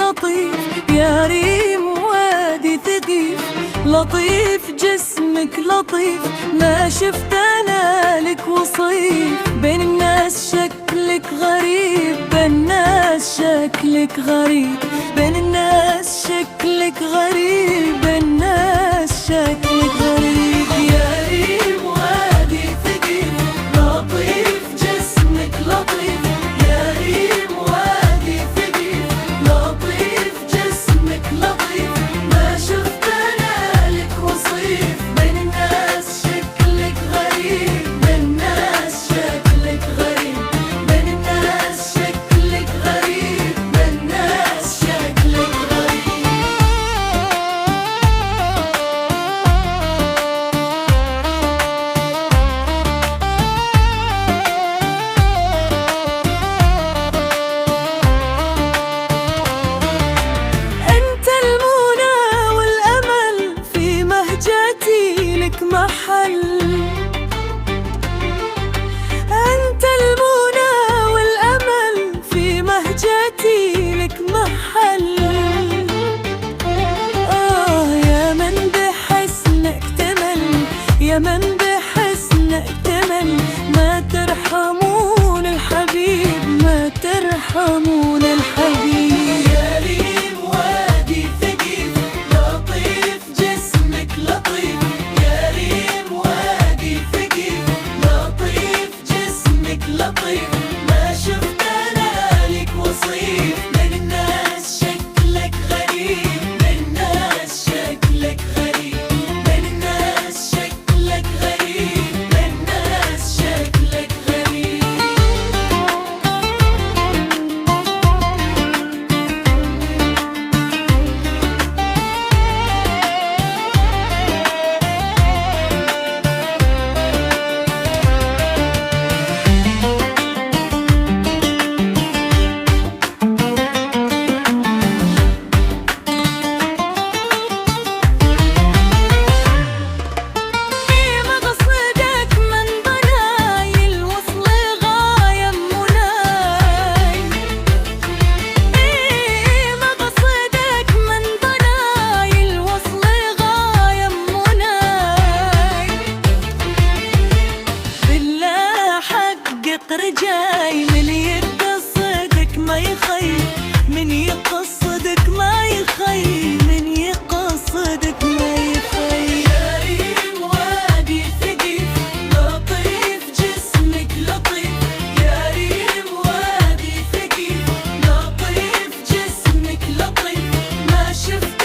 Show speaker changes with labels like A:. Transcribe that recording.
A: لطيف، يا ريم وادي ثقيف، لطيف جسمك لطيف، ما شفت انا لك وصيف. بين الناس شكلك غريب، بين الناس شكلك غريب، بين الناس شكلك غريب، بين الناس شكلك غريب. يا ريم وادي ثقيف، لطيف جسمك لطيف، يا ريم وادي ثقيف، لطيف جسمك لطيف، ما شفت انا لك وصيف. بين الناس شكلك غريب، بين الناس شكلك غريب، بين الناس شكلك غريب، بين الناس شكلك غريب. انت المنى والامل في مهجتي لك محل، انت المنى والامل في مهجتي لك محل. يا من بحسنك تمل، يا من بحسنك تمل، ما ترحمون الحبيب، ما ترحمون الحبيب. يا ريم وادي ثقيف، لطيف جسمك لطيف، يا ريم وادي ثقيف، لطيف جسمك لطيف، ما شفت انا لك وصيف. بين الناس شكلك غريب، بين الناس شكلك غريب، بين الناس شكلك غريب، بين الناس شكلك غريب. مقصدك من ضناي الوصل غاية مناي، مقصدك من ضناي الوصل غاية مناي. بالله حقق رجاي، من يقصدك ما يخيب، من يقصدك ما يخيب، من يقصدك ما يخيب. يا ريم وادي ثقيف، لطيف جسمك لطيف، يا ريم وادي ثقيف، لطيف جسمك لطيف، ما شفت